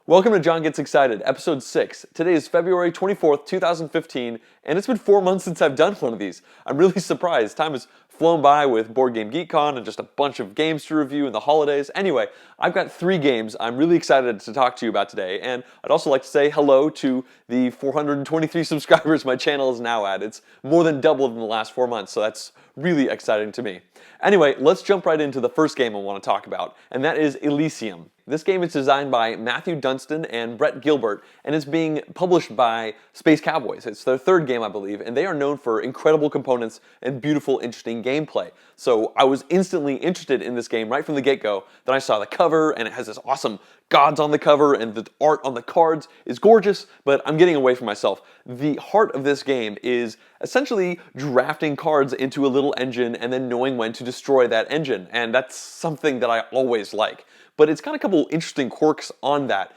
Welcome to John Gets Excited, episode 6. Today is February 24th, 2015, and it's been 4 months since I've done one of these. I'm really surprised. Time has flown by with Board Game GeekCon and just a bunch of games to review in the holidays. Anyway, I've got 3 games I'm really excited to talk to you about today, and I'd also like to say hello to the 423 subscribers my channel is now at. It's more than doubled in the last 4 months, so that's really exciting to me. Anyway, let's jump right into the first game I want to talk about, and that is Elysium. This game is designed by Matthew Dunstan and Brett Gilbert, and is being published by Space Cowboys. It's their 3rd game, I believe, and they are known for incredible components and beautiful, interesting gameplay. So I was instantly interested in this game right from the get-go. Then I saw the cover, and it has this awesome gods on the cover, and the art on the cards is gorgeous, but I'm getting away from myself. The heart of this game is essentially drafting cards into a little engine and then knowing when to destroy that engine, and that's something that I always like. But it's got a couple interesting quirks on that.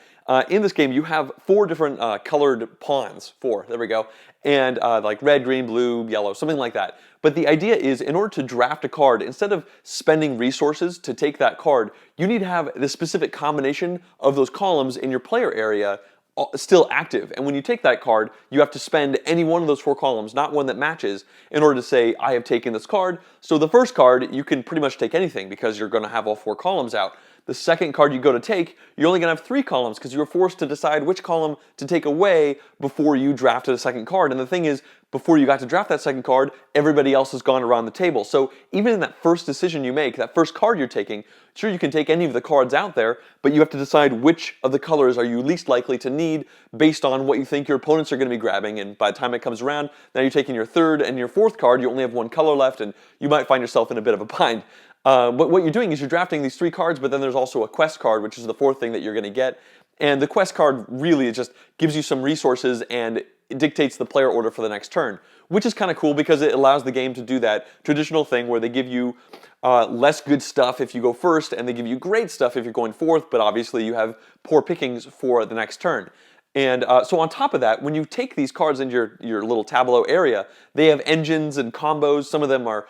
In this game, you have 4 different colored pawns. 4, there we go. And like red, green, blue, yellow, something like that. But the idea is, in order to draft a card, instead of spending resources to take that card, you need to have the specific combination of those columns in your player area still active. And when you take that card, you have to spend any one of those 4 columns, not one that matches, in order to say, I have taken this card. So the first card, you can pretty much take anything because you're going to have all 4 columns out. The second card you go to take, you're only going to have 3 columns because you were forced to decide which column to take away before you drafted a second card. And the thing is, before you got to draft that second card, everybody else has gone around the table. So even in that first decision you make, that first card you're taking, sure, you can take any of the cards out there, but you have to decide which of the colors are you least likely to need based on what you think your opponents are going to be grabbing. And by the time it comes around, now you're taking your 3rd and your 4th card, you only have 1 color left, and you might find yourself in a bit of a bind. But what you're doing is you're drafting these 3 cards, but then there's also a quest card, which is the 4th thing that you're going to get. And the quest card really just gives you some resources and it dictates the player order for the next turn, which is kind of cool because it allows the game to do that traditional thing where they give you less good stuff if you go first, and they give you great stuff if you're going 4th, but obviously you have poor pickings for the next turn. And so on top of that, when you take these cards into your little tableau area, they have engines and combos. Some of them are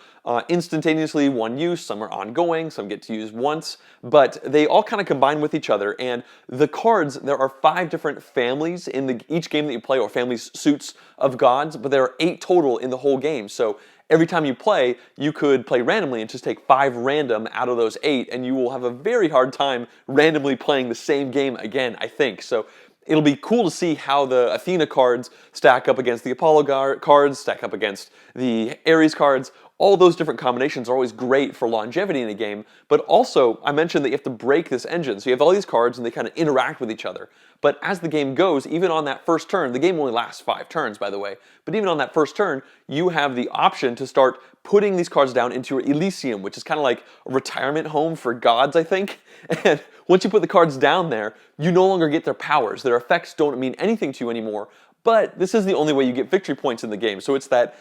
instantaneously one use, some are ongoing, some get to use once, but they all kind of combine with each other. And the cards, there are 5 different families in each game that you play, or families, suits of gods, but there are 8 total in the whole game. So every time you play, you could play randomly and just take 5 random out of those 8, and you will have a very hard time randomly playing the same game again, I think. So it'll be cool to see how the Athena cards stack up against the Apollo cards, stack up against the Ares cards. All those different combinations are always great for longevity in a game, but also, I mentioned that you have to break this engine. So you have all these cards and they kind of interact with each other. But as the game goes, even on that first turn, the game only lasts 5 turns, by the way, but even on that first turn, you have the option to start putting these cards down into your Elysium, which is kind of like a retirement home for gods, I think. And once you put the cards down there, you no longer get their powers. Their effects don't mean anything to you anymore, but this is the only way you get victory points in the game. So it's that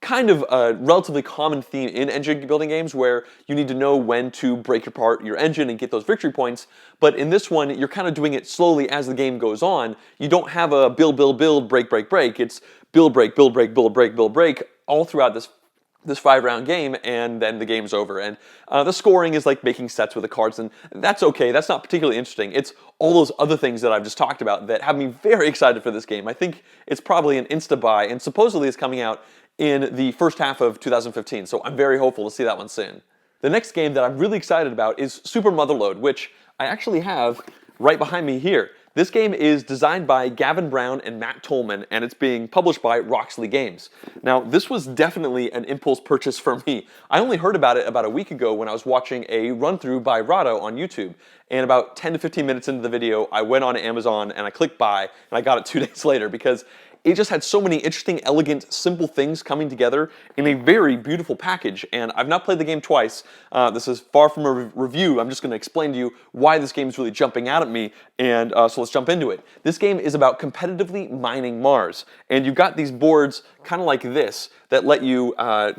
kind of a relatively common theme in engine building games where you need to know when to break apart your engine and get those victory points. But in this one, you're kind of doing it slowly as the game goes on. You don't have a build, build, build, break, break, break. It's build, break, build, break, build, break, build, break all throughout this 5-round game, and then the game's over. And the scoring is like making sets with the cards, and that's okay. That's not particularly interesting. It's all those other things that I've just talked about that have me very excited for this game. I think it's probably an insta-buy, and supposedly it's coming out in the first half of 2015, so I'm very hopeful to see that one soon. The next game that I'm really excited about is Super Motherload, which I actually have right behind me here. This game is designed by Gavin Brown and Matt Tolman, and it's being published by Roxley Games. Now, this was definitely an impulse purchase for me. I only heard about it about a week ago when I was watching a run-through by Rado on YouTube, and about 10 to 15 minutes into the video, I went on Amazon and I clicked buy, and I got it 2 days later because it just had so many interesting, elegant, simple things coming together in a very beautiful package. And I've not played the game twice. This is far from a review. I'm just going to explain to you why this game is really jumping out at me. And so let's jump into it. This game is about competitively mining Mars. And you've got these boards kind of like this that let you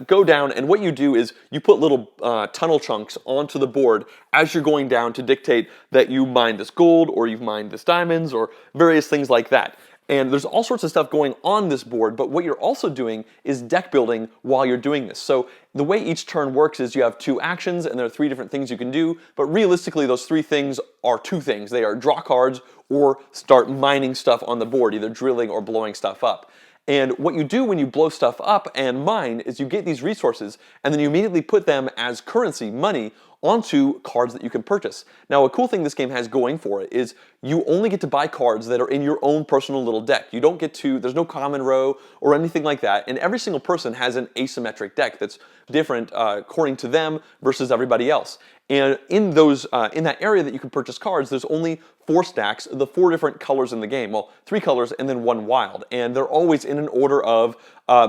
go down. And what you do is you put little tunnel chunks onto the board as you're going down to dictate that you mine this gold or you've mined this diamonds or various things like that. And there's all sorts of stuff going on this board, but what you're also doing is deck building while you're doing this. So the way each turn works is you have 2 actions, and there are 3 different things you can do, but realistically those 3 things are 2 things. They are draw cards or start mining stuff on the board, either drilling or blowing stuff up. And what you do when you blow stuff up and mine is you get these resources, and then you immediately put them as currency, money, onto cards that you can purchase. Now, a cool thing this game has going for it is you only get to buy cards that are in your own personal little deck. You don't get to, there's no common row or anything like that, and every single person has an asymmetric deck that's different according to them versus everybody else. And in those, in that area that you can purchase cards, there's only 4 stacks, the 4 different colors in the game. Well, 3 colors and then 1 wild. And they're always in an order of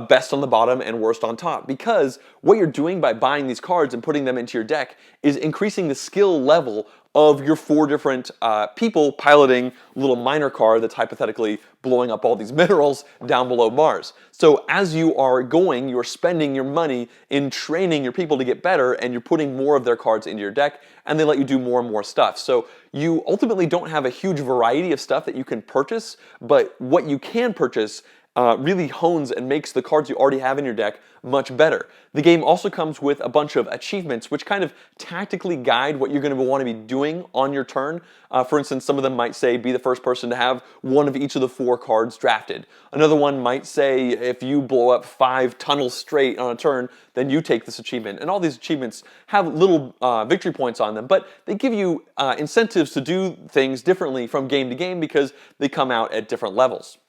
best on the bottom and worst on top. Because what you're doing by buying these cards and putting them into your deck is increasing the skill level of your 4 different people piloting a little miner car that's hypothetically blowing up all these minerals down below Mars. So as you are going, you're spending your money in training your people to get better, and you're putting more of their cards into your deck, and they let you do more and more stuff. So you ultimately don't have a huge variety of stuff that you can purchase, but what you can purchase really hones and makes the cards you already have in your deck much better. The game also comes with a bunch of achievements which kind of tactically guide what you're going to want to be doing on your turn. For instance, some of them might say be the first person to have 1 of each of the 4 cards drafted. Another one might say if you blow up 5 tunnels straight on a turn, then you take this achievement. And all these achievements have little victory points on them, but they give you incentives to do things differently from game to game because they come out at different levels.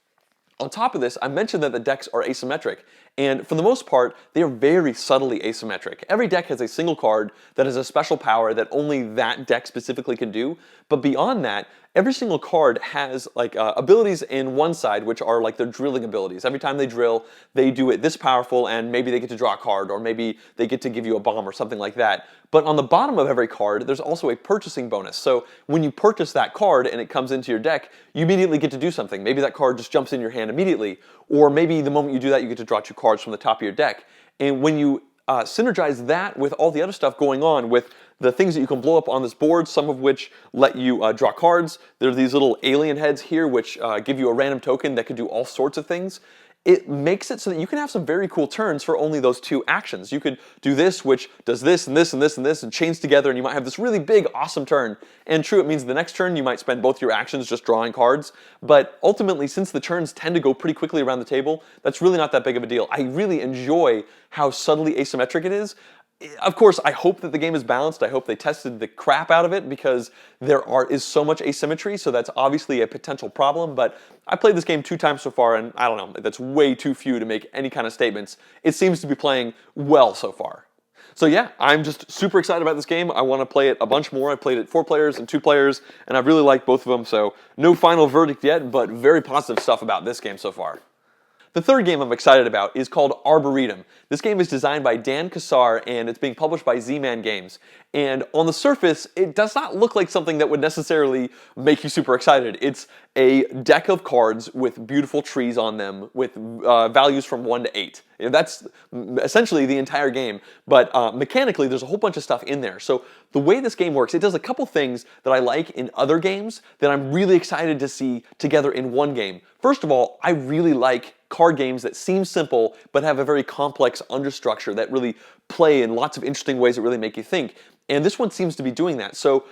On top of this, I mentioned that the decks are asymmetric, and for the most part, they are very subtly asymmetric. Every deck has a single card that has a special power that only that deck specifically can do, but beyond that, every single card has like abilities in one side which are like their drilling abilities. Every time they drill, they do it this powerful, and maybe they get to draw a card, or maybe they get to give you a bomb or something like that. But on the bottom of every card, there's also a purchasing bonus. So when you purchase that card and it comes into your deck, you immediately get to do something. Maybe that card just jumps in your hand immediately, or maybe the moment you do that, you get to draw 2 cards from the top of your deck. And when you synergize that with all the other stuff going on, with the things that you can blow up on this board, some of which let you draw cards. There are these little alien heads here which give you a random token that could do all sorts of things. It makes it so that you can have some very cool turns for only those 2 actions. You could do this, which does this and this and this and this, and chains together, and you might have this really big, awesome turn. And true, it means the next turn you might spend both your actions just drawing cards, but ultimately, since the turns tend to go pretty quickly around the table, that's really not that big of a deal. I really enjoy how subtly asymmetric it is. Of course, I hope that the game is balanced. I hope they tested the crap out of it because there is so much asymmetry, so that's obviously a potential problem, but I played this game 2 times so far, and I don't know, that's way too few to make any kind of statements. It seems to be playing well so far. So yeah, I'm just super excited about this game. I want to play it a bunch more. I played it 4 players and 2 players, and I really like both of them, so no final verdict yet, but very positive stuff about this game so far. The third game I'm excited about is called Arboretum. This game is designed by Dan Kassar, and it's being published by Z-Man Games. And on the surface, it does not look like something that would necessarily make you super excited. It's a deck of cards with beautiful trees on them with values from 1 to 8. That's essentially the entire game, but mechanically there's a whole bunch of stuff in there. So the way this game works, it does a couple things that I like in other games that I'm really excited to see together in one game. First of all, I really like card games that seem simple but have a very complex understructure that really play in lots of interesting ways that really make you think. And this one seems to be doing that. So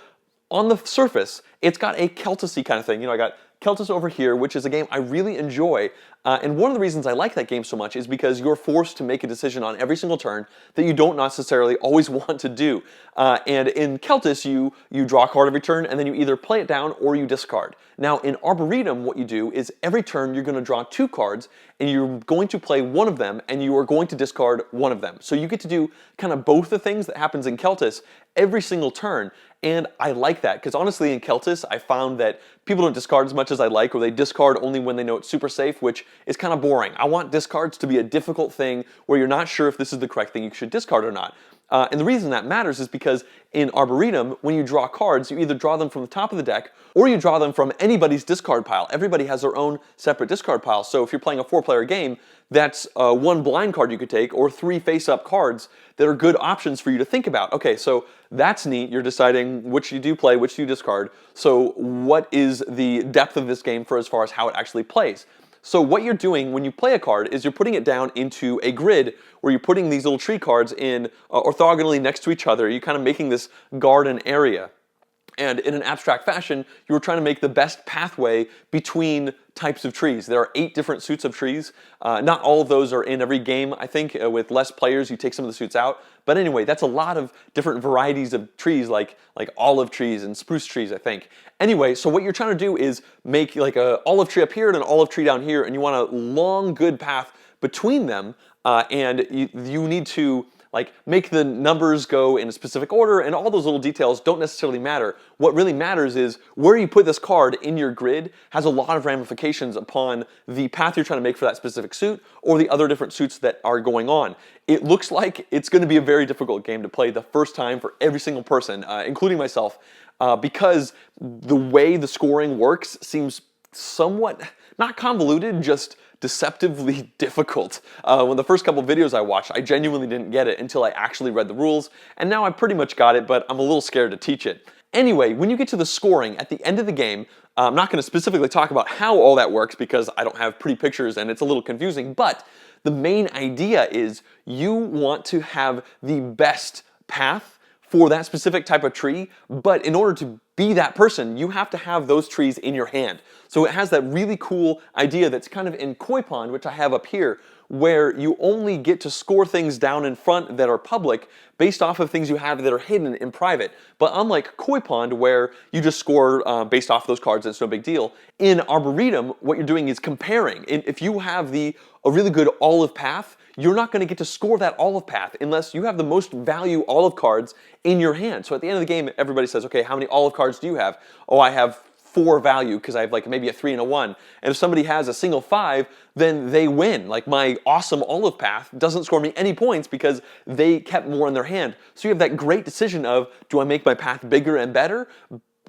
on the surface, it's got a Keltis-y kind of thing. You know, I got Keltis over here, which is a game I really enjoy. And one of the reasons I like that game so much is because you're forced to make a decision on every single turn that you don't necessarily always want to do. And in Keltis, you draw a card every turn, and then you either play it down or you discard. Now, in Arboretum, what you do is every turn you're going to draw 2 cards, and you're going to play one of them, and you are going to discard one of them. So you get to do kind of both the things that happens in Keltis every single turn. And I like that, because honestly in Keltis, I found that people don't discard as much as I like, or they discard only when they know it's super safe, which is kind of boring. I want discards to be a difficult thing where you're not sure if this is the correct thing you should discard or not. And the reason that matters is because in Arboretum, when you draw cards, you either draw them from the top of the deck or you draw them from anybody's discard pile. Everybody has their own separate discard pile. So if you're playing a 4-player game, that's one blind card you could take or 3 face-up cards that are good options for you to think about. Okay, so that's neat. You're deciding which you do play, which you discard. So what is the depth of this game for as far as how it actually plays? So what you're doing when you play a card is you're putting it down into a grid where you're putting these little tree cards in orthogonally next to each other. You're kind of making this garden area. And in an abstract fashion, you were trying to make the best pathway between types of trees. There are 8 different suits of trees. Not all of those are in every game, I think. With less players, you take some of the suits out. But anyway, that's a lot of different varieties of trees, like olive trees and spruce trees, I think. Anyway, so what you're trying to do is make like an olive tree up here and an olive tree down here, and you want a long, good path between them, and you need to make the numbers go in a specific order, and all those little details don't necessarily matter. What really matters is where you put this card in your grid has a lot of ramifications upon the path you're trying to make for that specific suit or the other different suits that are going on. It looks like it's going to be a very difficult game to play the first time for every single person, including myself, because the way the scoring works seems somewhat, not convoluted, just deceptively difficult. When the first couple videos I watched, I genuinely didn't get it until I actually read the rules, and now I pretty much got it, but I'm a little scared to teach it. Anyway, when you get to the scoring at the end of the game, I'm not going to specifically talk about how all that works because I don't have pretty pictures and it's a little confusing, but the main idea is you want to have the best path for that specific type of tree, but in order to be that person, you have to have those trees in your hand. So it has that really cool idea that's kind of in Koi Pond, which I have up here, where you only get to score things down in front that are public based off of things you have that are hidden in private. But unlike Koi Pond, where you just score based off those cards and it's no big deal, in Arboretum, what you're doing is comparing. If you have a really good olive path, you're not going to get to score that olive path unless you have the most value olive cards in your hand. So at the end of the game, everybody says, okay, how many olive cards do you have? Oh, I have 4 value because I have maybe a 3 and a 1. And if somebody has a single 5, then they win. My awesome olive path doesn't score me any points because they kept more in their hand. So you have that great decision of, do I make my path bigger and better?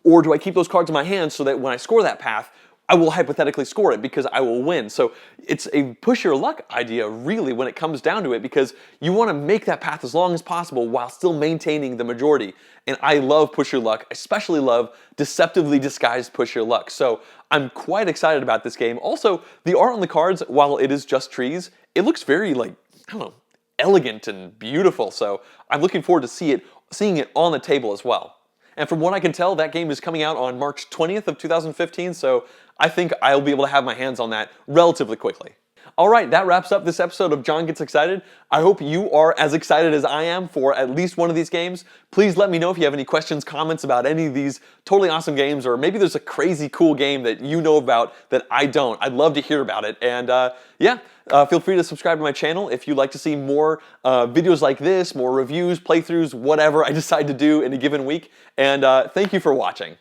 Or do I keep those cards in my hand so that when I score that path, I will hypothetically score it because I will win. So it's a push your luck idea really when it comes down to it, because you want to make that path as long as possible while still maintaining the majority. And I love push your luck, especially love deceptively disguised push your luck. So I'm quite excited about this game. Also, the art on the cards, while it is just trees, it looks very I don't know, elegant and beautiful. So I'm looking forward to seeing it on the table as well. And from what I can tell, that game is coming out on March 20th of 2015, so I think I'll be able to have my hands on that relatively quickly. Alright, that wraps up this episode of John Gets Excited. I hope you are as excited as I am for at least one of these games. Please let me know if you have any questions, comments about any of these totally awesome games, or maybe there's a crazy cool game that you know about that I don't. I'd love to hear about it. And feel free to subscribe to my channel if you'd like to see more videos like this, more reviews, playthroughs, whatever I decide to do in a given week. And thank you for watching.